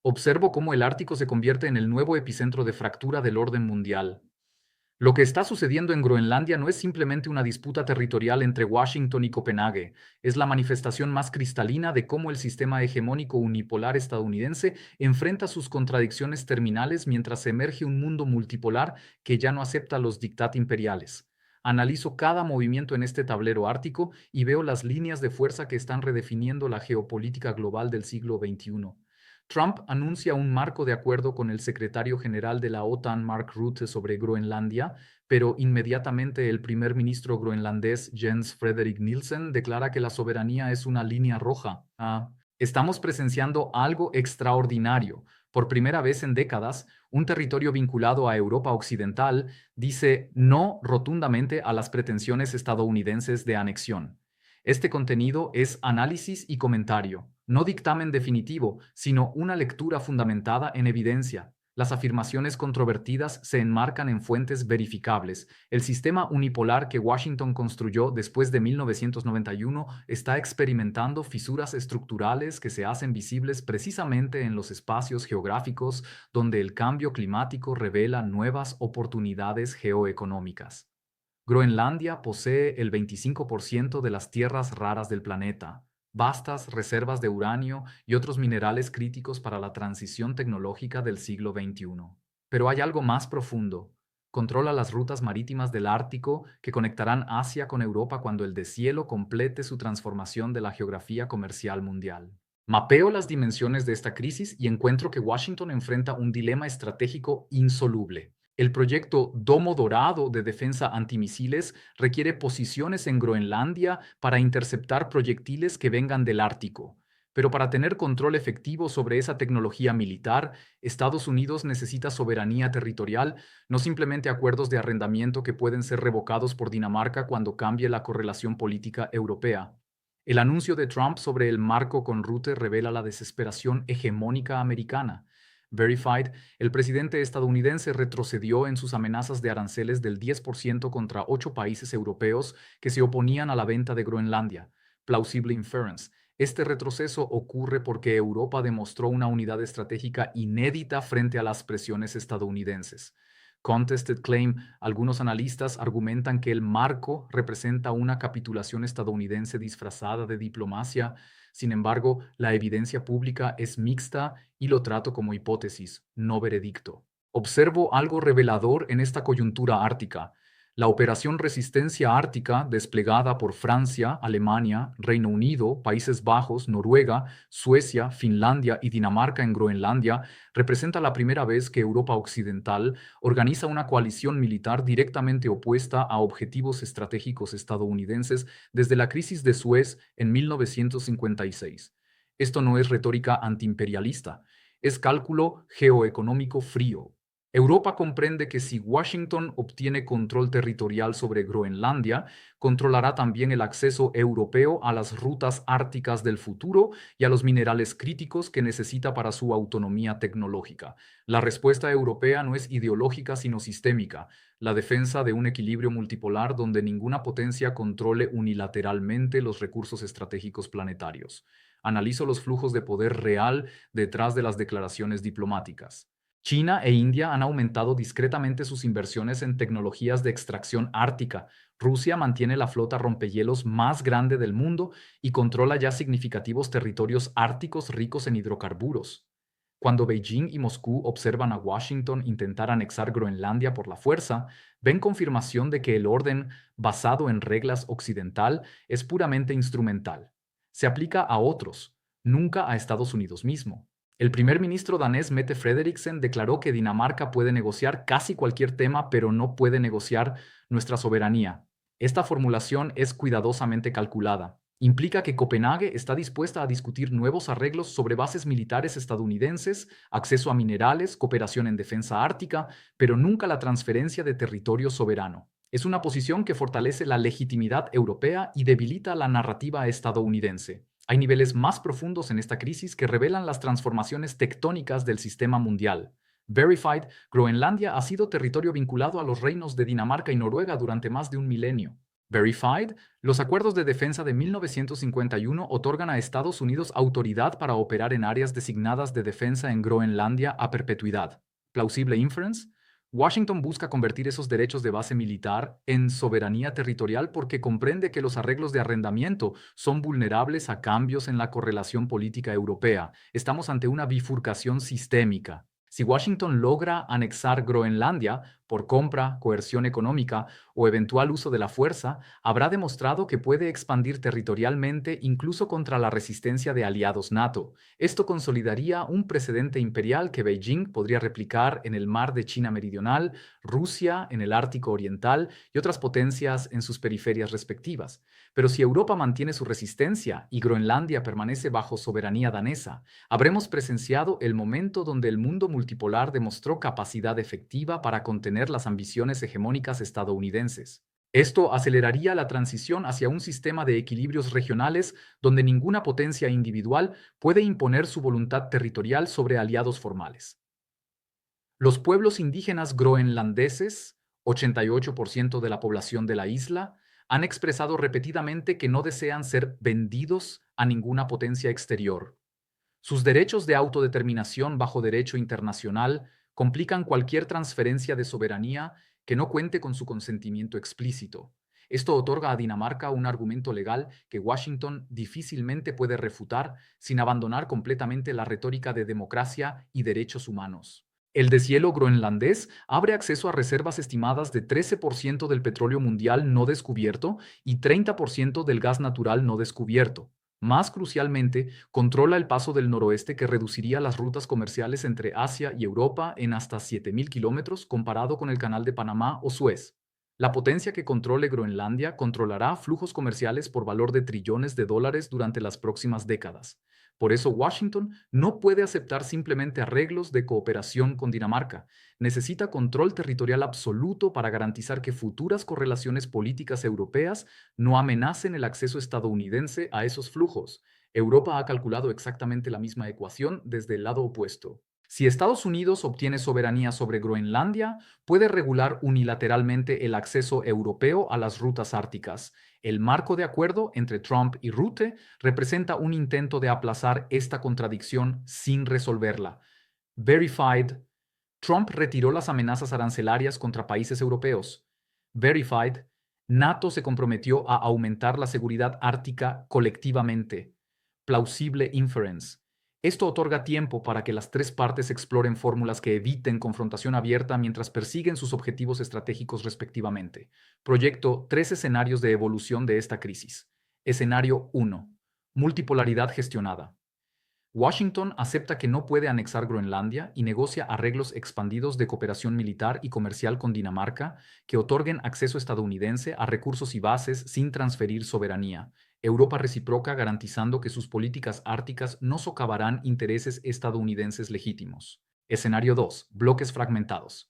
Observo cómo el Ártico se convierte en el nuevo epicentro de fractura del orden mundial. Lo que está sucediendo en Groenlandia no es simplemente una disputa territorial entre Washington y Copenhague, es la manifestación más cristalina de cómo el sistema hegemónico unipolar estadounidense enfrenta sus contradicciones terminales mientras emerge un mundo multipolar que ya no acepta los diktat imperiales. Analizo cada movimiento en este tablero ártico y veo las líneas de fuerza que están redefiniendo la geopolítica global del siglo XXI. Trump anuncia un marco de acuerdo con el secretario general de la OTAN, Mark Rutte, sobre Groenlandia, pero inmediatamente el primer ministro groenlandés, Jens Frederik Nielsen, declara que la soberanía es una línea roja. Estamos presenciando algo extraordinario. Por primera vez en décadas, un territorio vinculado a Europa Occidental dice no rotundamente a las pretensiones estadounidenses de anexión. Este contenido es análisis y comentario, no dictamen definitivo, sino una lectura fundamentada en evidencia. Las afirmaciones controvertidas se enmarcan en fuentes verificables. El sistema unipolar que Washington construyó después de 1991 está experimentando fisuras estructurales que se hacen visibles precisamente en los espacios geográficos donde el cambio climático revela nuevas oportunidades geoeconómicas. Groenlandia posee el 25% de las tierras raras del planeta, vastas reservas de uranio y otros minerales críticos para la transición tecnológica del siglo XXI. Pero hay algo más profundo. Controla las rutas marítimas del Ártico que conectarán Asia con Europa cuando el deshielo complete su transformación de la geografía comercial mundial. Mapeo las dimensiones de esta crisis y encuentro que Washington enfrenta un dilema estratégico insoluble. El proyecto Domo Dorado de defensa antimisiles requiere posiciones en Groenlandia para interceptar proyectiles que vengan del Ártico. Pero para tener control efectivo sobre esa tecnología militar, Estados Unidos necesita soberanía territorial, no simplemente acuerdos de arrendamiento que pueden ser revocados por Dinamarca cuando cambie la correlación política europea. El anuncio de Trump sobre el marco con Rutte revela la desesperación hegemónica americana. Verified, el presidente estadounidense retrocedió en sus amenazas de aranceles del 10% contra 8 países europeos que se oponían a la venta de Groenlandia. Plausible inference. Este retroceso ocurre porque Europa demostró una unidad estratégica inédita frente a las presiones estadounidenses. Contested claim, algunos analistas argumentan que el marco representa una capitulación estadounidense disfrazada de diplomacia. Sin embargo, la evidencia pública es mixta y lo trato como hipótesis, no veredicto. Observo algo revelador en esta coyuntura ártica. La Operación Resistencia Ártica, desplegada por Francia, Alemania, Reino Unido, Países Bajos, Noruega, Suecia, Finlandia y Dinamarca en Groenlandia, representa la primera vez que Europa Occidental organiza una coalición militar directamente opuesta a objetivos estratégicos estadounidenses desde la crisis de Suez en 1956. Esto no es retórica antiimperialista, es cálculo geoeconómico frío. Europa comprende que si Washington obtiene control territorial sobre Groenlandia, controlará también el acceso europeo a las rutas árticas del futuro y a los minerales críticos que necesita para su autonomía tecnológica. La respuesta europea no es ideológica sino sistémica, la defensa de un equilibrio multipolar donde ninguna potencia controle unilateralmente los recursos estratégicos planetarios. Analizo los flujos de poder real detrás de las declaraciones diplomáticas. China e India han aumentado discretamente sus inversiones en tecnologías de extracción ártica. Rusia mantiene la flota rompehielos más grande del mundo y controla ya significativos territorios árticos ricos en hidrocarburos. Cuando Beijing y Moscú observan a Washington intentar anexar Groenlandia por la fuerza, ven confirmación de que el orden basado en reglas occidental es puramente instrumental. Se aplica a otros, nunca a Estados Unidos mismo. El primer ministro danés Mette Frederiksen declaró que Dinamarca puede negociar casi cualquier tema, pero no puede negociar nuestra soberanía. Esta formulación es cuidadosamente calculada. Implica que Copenhague está dispuesta a discutir nuevos arreglos sobre bases militares estadounidenses, acceso a minerales, cooperación en defensa ártica, pero nunca la transferencia de territorio soberano. Es una posición que fortalece la legitimidad europea y debilita la narrativa estadounidense. Hay niveles más profundos en esta crisis que revelan las transformaciones tectónicas del sistema mundial. Verified, Groenlandia ha sido territorio vinculado a los reinos de Dinamarca y Noruega durante más de un milenio. Verified, los acuerdos de defensa de 1951 otorgan a Estados Unidos autoridad para operar en áreas designadas de defensa en Groenlandia a perpetuidad. Plausible inference, Washington busca convertir esos derechos de base militar en soberanía territorial porque comprende que los arreglos de arrendamiento son vulnerables a cambios en la correlación política europea. Estamos ante una bifurcación sistémica. Si Washington logra anexar Groenlandia por compra, coerción económica o eventual uso de la fuerza, habrá demostrado que puede expandir territorialmente incluso contra la resistencia de aliados NATO. Esto consolidaría un precedente imperial que Beijing podría replicar en el mar de China Meridional, Rusia en el Ártico Oriental y otras potencias en sus periferias respectivas. Pero si Europa mantiene su resistencia y Groenlandia permanece bajo soberanía danesa, habremos presenciado el momento donde el mundo multipolar demostró capacidad efectiva para contener las ambiciones hegemónicas estadounidenses. Esto aceleraría la transición hacia un sistema de equilibrios regionales donde ninguna potencia individual puede imponer su voluntad territorial sobre aliados formales. Los pueblos indígenas groenlandeses, 88% de la población de la isla, han expresado repetidamente que no desean ser vendidos a ninguna potencia exterior. Sus derechos de autodeterminación bajo derecho internacional complican cualquier transferencia de soberanía que no cuente con su consentimiento explícito. Esto otorga a Dinamarca un argumento legal que Washington difícilmente puede refutar sin abandonar completamente la retórica de democracia y derechos humanos. El deshielo groenlandés abre acceso a reservas estimadas de 13% del petróleo mundial no descubierto y 30% del gas natural no descubierto. Más crucialmente, controla el paso del noroeste que reduciría las rutas comerciales entre Asia y Europa en hasta 7.000 kilómetros comparado con el Canal de Panamá o Suez. La potencia que controle Groenlandia controlará flujos comerciales por valor de trillones de dólares durante las próximas décadas. Por eso Washington no puede aceptar simplemente arreglos de cooperación con Dinamarca. Necesita control territorial absoluto para garantizar que futuras correlaciones políticas europeas no amenacen el acceso estadounidense a esos flujos. Europa ha calculado exactamente la misma ecuación desde el lado opuesto. Si Estados Unidos obtiene soberanía sobre Groenlandia, puede regular unilateralmente el acceso europeo a las rutas árticas. El marco de acuerdo entre Trump y Rutte representa un intento de aplazar esta contradicción sin resolverla. Verified. Trump retiró las amenazas arancelarias contra países europeos. Verified. NATO se comprometió a aumentar la seguridad ártica colectivamente. Plausible inference. Esto otorga tiempo para que las tres partes exploren fórmulas que eviten confrontación abierta mientras persiguen sus objetivos estratégicos respectivamente. Proyecto 3 escenarios de evolución de esta crisis. Escenario 1. Multipolaridad gestionada. Washington acepta que no puede anexar Groenlandia y negocia arreglos expandidos de cooperación militar y comercial con Dinamarca que otorguen acceso estadounidense a recursos y bases sin transferir soberanía. Europa reciproca garantizando que sus políticas árticas no socavarán intereses estadounidenses legítimos. Escenario 2. Bloques fragmentados.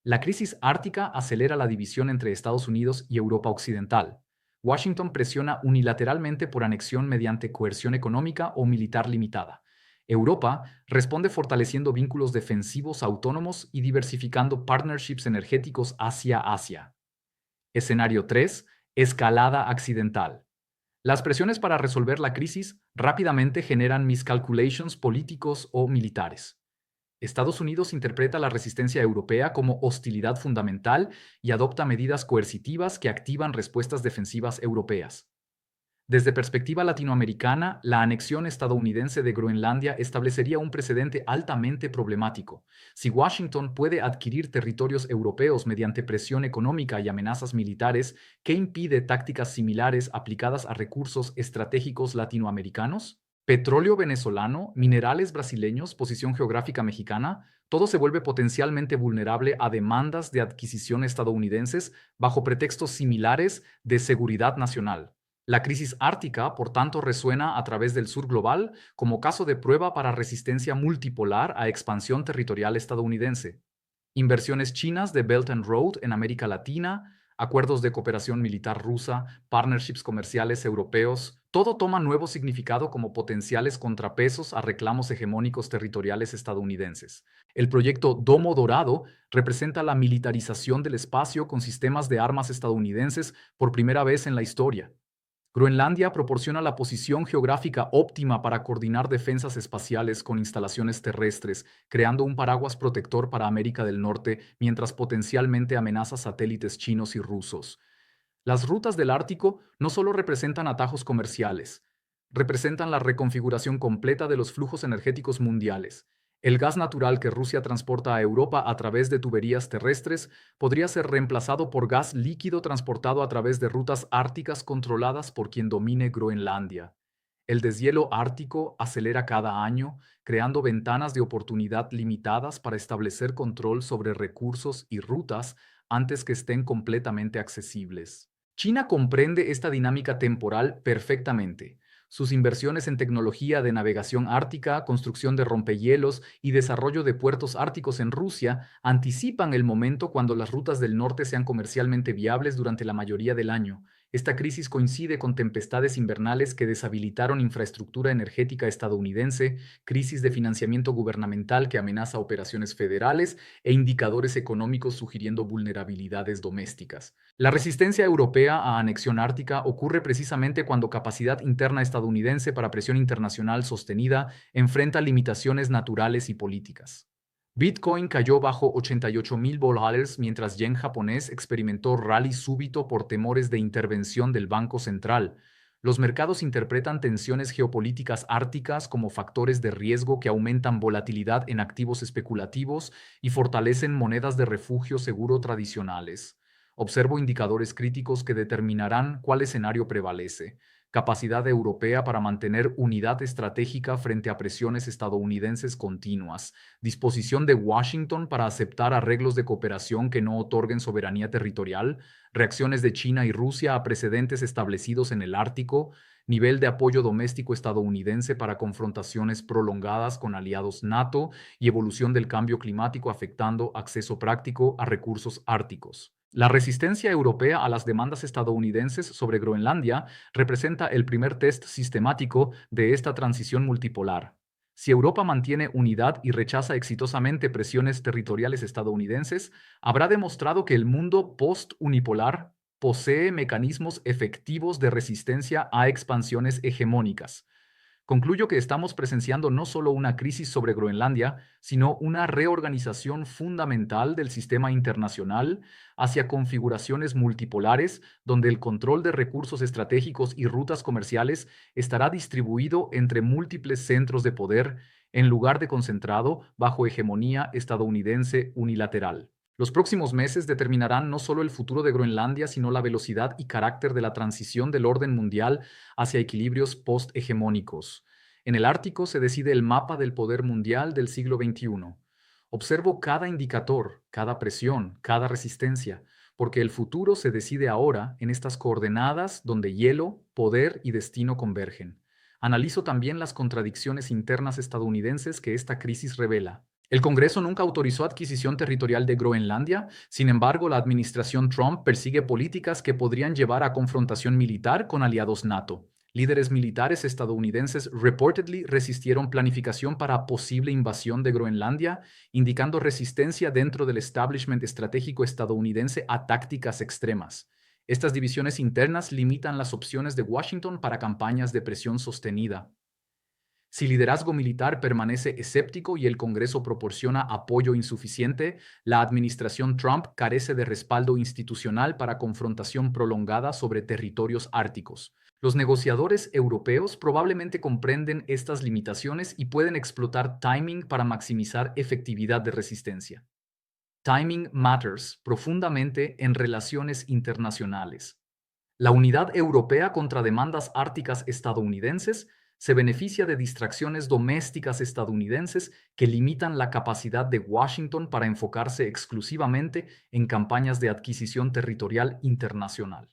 La crisis ártica acelera la división entre Estados Unidos y Europa Occidental. Washington presiona unilateralmente por anexión mediante coerción económica o militar limitada. Europa responde fortaleciendo vínculos defensivos autónomos y diversificando partnerships energéticos hacia Asia. Escenario 3. Escalada accidental. Las presiones para resolver la crisis rápidamente generan miscalculations políticos o militares. Estados Unidos interpreta la resistencia europea como hostilidad fundamental y adopta medidas coercitivas que activan respuestas defensivas europeas. Desde perspectiva latinoamericana, la anexión estadounidense de Groenlandia establecería un precedente altamente problemático. Si Washington puede adquirir territorios europeos mediante presión económica y amenazas militares, ¿qué impide tácticas similares aplicadas a recursos estratégicos latinoamericanos? Petróleo venezolano, minerales brasileños, posición geográfica mexicana, todo se vuelve potencialmente vulnerable a demandas de adquisición estadounidenses bajo pretextos similares de seguridad nacional. La crisis ártica, por tanto, resuena a través del sur global como caso de prueba para resistencia multipolar a expansión territorial estadounidense. Inversiones chinas de Belt and Road en América Latina, Acuerdos de cooperación militar rusa, partnerships comerciales europeos, todo toma nuevo significado como potenciales contrapesos a reclamos hegemónicos territoriales estadounidenses. El proyecto Domo Dorado representa la militarización del espacio con sistemas de armas estadounidenses por primera vez en la historia. Groenlandia proporciona la posición geográfica óptima para coordinar defensas espaciales con instalaciones terrestres, creando un paraguas protector para América del Norte mientras potencialmente amenaza satélites chinos y rusos. Las rutas del Ártico no solo representan atajos comerciales, representan la reconfiguración completa de los flujos energéticos mundiales. El gas natural que Rusia transporta a Europa a través de tuberías terrestres podría ser reemplazado por gas líquido transportado a través de rutas árticas controladas por quien domine Groenlandia. El deshielo ártico acelera cada año, creando ventanas de oportunidad limitadas para establecer control sobre recursos y rutas antes que estén completamente accesibles. China comprende esta dinámica temporal perfectamente. Sus inversiones en tecnología de navegación ártica, construcción de rompehielos y desarrollo de puertos árticos en Rusia anticipan el momento cuando las rutas del norte sean comercialmente viables durante la mayoría del año. Esta crisis coincide con tempestades invernales que deshabilitaron infraestructura energética estadounidense, crisis de financiamiento gubernamental que amenaza operaciones federales e indicadores económicos sugiriendo vulnerabilidades domésticas. La resistencia europea a anexión ártica ocurre precisamente cuando capacidad interna estadounidense para presión internacional sostenida enfrenta limitaciones naturales y políticas. Bitcoin cayó bajo $88,000 mientras yen japonés experimentó rally súbito por temores de intervención del Banco Central. Los mercados interpretan tensiones geopolíticas árticas como factores de riesgo que aumentan volatilidad en activos especulativos y fortalecen monedas de refugio seguro tradicionales. Observo indicadores críticos que determinarán cuál escenario prevalece. Capacidad europea para mantener unidad estratégica frente a presiones estadounidenses continuas. Disposición de Washington para aceptar arreglos de cooperación que no otorguen soberanía territorial. Reacciones de China y Rusia a precedentes establecidos en el Ártico. Nivel de apoyo doméstico estadounidense para confrontaciones prolongadas con aliados NATO y evolución del cambio climático afectando acceso práctico a recursos árticos. La resistencia europea a las demandas estadounidenses sobre Groenlandia representa el primer test sistemático de esta transición multipolar. Si Europa mantiene unidad y rechaza exitosamente presiones territoriales estadounidenses, habrá demostrado que el mundo post-unipolar posee mecanismos efectivos de resistencia a expansiones hegemónicas. Concluyo que estamos presenciando no solo una crisis sobre Groenlandia, sino una reorganización fundamental del sistema internacional hacia configuraciones multipolares donde el control de recursos estratégicos y rutas comerciales estará distribuido entre múltiples centros de poder en lugar de concentrado bajo hegemonía estadounidense unilateral. Los próximos meses determinarán no solo el futuro de Groenlandia, sino la velocidad y carácter de la transición del orden mundial hacia equilibrios post-hegemónicos. En el Ártico se decide el mapa del poder mundial del siglo XXI. Observo cada indicador, cada presión, cada resistencia, porque el futuro se decide ahora en estas coordenadas donde hielo, poder y destino convergen. Analizo también las contradicciones internas estadounidenses que esta crisis revela. El Congreso nunca autorizó adquisición territorial de Groenlandia, sin embargo, la administración Trump persigue políticas que podrían llevar a confrontación militar con aliados NATO. Líderes militares estadounidenses reportedly resistieron planificación para posible invasión de Groenlandia, indicando resistencia dentro del establishment estratégico estadounidense a tácticas extremas. Estas divisiones internas limitan las opciones de Washington para campañas de presión sostenida. Si liderazgo militar permanece escéptico y el Congreso proporciona apoyo insuficiente, la administración Trump carece de respaldo institucional para confrontación prolongada sobre territorios árticos. Los negociadores europeos probablemente comprenden estas limitaciones y pueden explotar timing para maximizar efectividad de resistencia. Timing matters profundamente en relaciones internacionales. La unidad europea contra demandas árticas estadounidenses se beneficia de distracciones domésticas estadounidenses que limitan la capacidad de Washington para enfocarse exclusivamente en campañas de adquisición territorial internacional.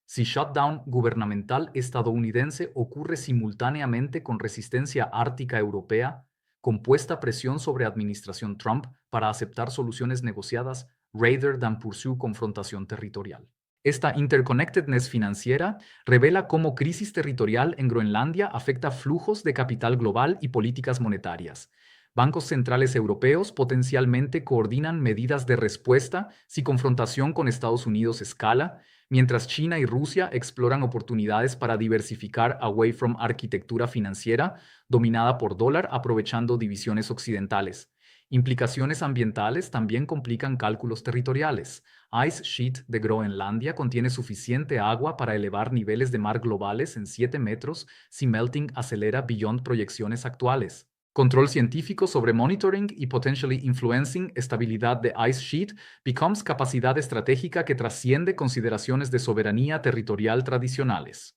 Si shutdown gubernamental estadounidense ocurre simultáneamente con resistencia ártica europea, compuesta presión sobre administración Trump para aceptar soluciones negociadas rather than pursue confrontación territorial. Esta interconnectedness financiera revela cómo crisis territorial en Groenlandia afecta flujos de capital global y políticas monetarias. Bancos centrales europeos potencialmente coordinan medidas de respuesta si confrontación con Estados Unidos escala, mientras China y Rusia exploran oportunidades para diversificar away from arquitectura financiera dominada por dólar aprovechando divisiones occidentales. Implicaciones ambientales también complican cálculos territoriales. Ice Sheet de Groenlandia contiene suficiente agua para elevar niveles de mar globales en 7 metros si melting acelera beyond proyecciones actuales. Control científico sobre monitoring y potentially influencing estabilidad de Ice Sheet becomes capacidad estratégica que trasciende consideraciones de soberanía territorial tradicionales.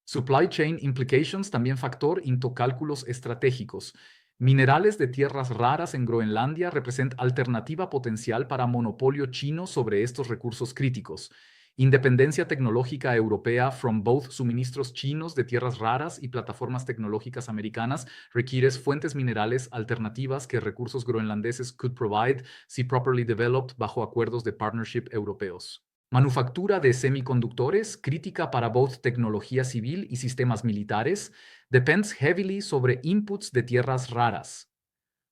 Supply chain implications también factor into cálculos estratégicos. Minerales de tierras raras en Groenlandia representan alternativa potencial para monopolio chino sobre estos recursos críticos. Independencia tecnológica europea from both suministros chinos de tierras raras y plataformas tecnológicas americanas requiere fuentes minerales alternativas que recursos groenlandeses could provide si properly developed bajo acuerdos de partnership europeos. Manufactura de semiconductores, crítica para both tecnología civil y sistemas militares, depends heavily sobre inputs de tierras raras.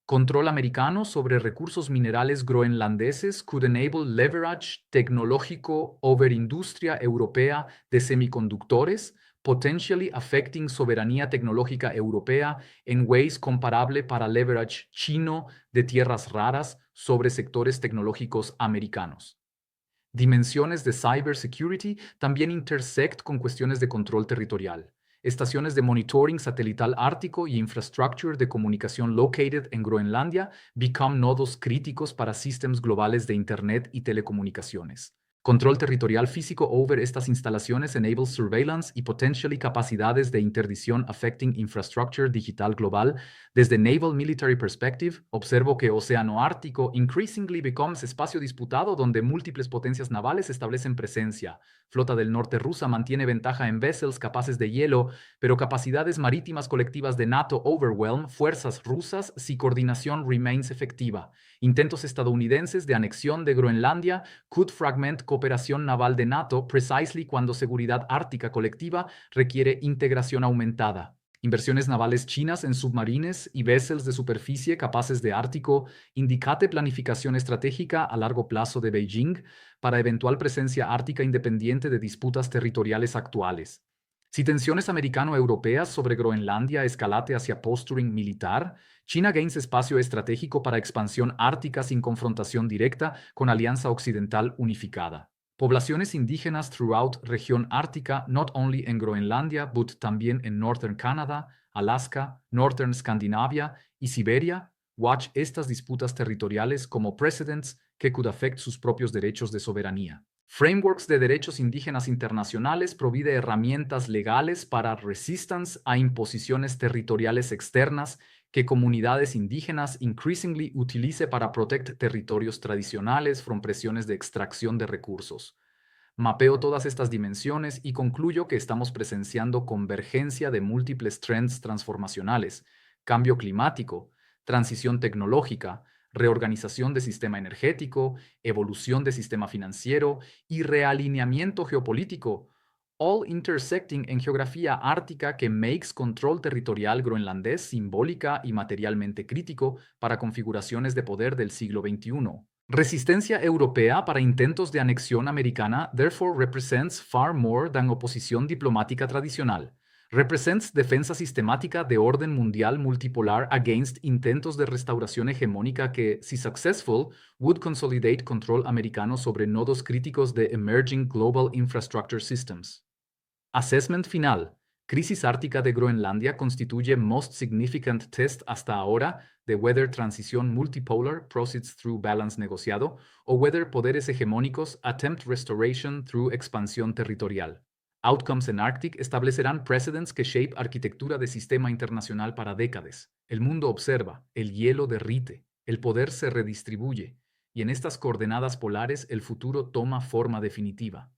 Control americano sobre recursos minerales groenlandeses could enable leverage tecnológico over industria europea de semiconductores, potentially affecting soberanía tecnológica europea en ways comparable para leverage chino de tierras raras sobre sectores tecnológicos americanos. Dimensiones de cybersecurity también intersect con cuestiones de control territorial. Estaciones de monitoring satelital ártico y infrastructure de comunicación located en Groenlandia become nodos críticos para sistemas globales de Internet y telecomunicaciones. Control territorial físico over estas instalaciones enable surveillance y potentially capacidades de interdicción affecting infrastructure digital global. Desde Naval Military Perspective, observo que Océano Ártico increasingly becomes espacio disputado donde múltiples potencias navales establecen presencia. Flota del norte rusa mantiene ventaja en vessels capaces de hielo, pero capacidades marítimas colectivas de NATO overwhelm fuerzas rusas si coordinación remains efectiva. Intentos estadounidenses de anexión de Groenlandia could fragment cooperación naval de NATO precisely cuando seguridad ártica colectiva requiere integración aumentada. Inversiones navales chinas en submarines y vessels de superficie capaces de Ártico indicate planificación estratégica a largo plazo de Beijing para eventual presencia ártica independiente de disputas territoriales actuales. Si tensiones americano-europeas sobre Groenlandia escalate hacia posturing militar, China gains espacio estratégico para expansión ártica sin confrontación directa con Alianza Occidental unificada. Poblaciones indígenas throughout región ártica, not only en Groenlandia, but también en Northern Canada, Alaska, Northern Scandinavia y Siberia, watch estas disputas territoriales como precedents que could affect sus propios derechos de soberanía. Frameworks de derechos indígenas internacionales provide herramientas legales para resistance a imposiciones territoriales externas que comunidades indígenas increasingly utilice para protect territorios tradicionales from presiones de extracción de recursos. Mapeo todas estas dimensiones y concluyo que estamos presenciando convergencia de múltiples trends transformacionales, cambio climático, transición tecnológica, reorganización de sistema energético, evolución de sistema financiero y realineamiento geopolítico, all intersecting en geografía ártica que makes control territorial groenlandés simbólica y materialmente crítico para configuraciones de poder del siglo XXI. Resistencia europea para intentos de anexión americana therefore represents far more than oposición diplomática tradicional. Represents defensa sistemática de orden mundial multipolar against intentos de restauración hegemónica que, si successful, would consolidate control americano sobre nodos críticos de emerging global infrastructure systems. Assessment final. Crisis ártica de Groenlandia constituye most significant test hasta ahora de whether transición multipolar proceeds through balance negociado o whether poderes hegemónicos attempt restoration through expansión territorial. Outcomes en Arctic establecerán precedents que shape arquitectura de sistema internacional para décadas. El mundo observa, el hielo derrite, el poder se redistribuye, y en estas coordenadas polares el futuro toma forma definitiva.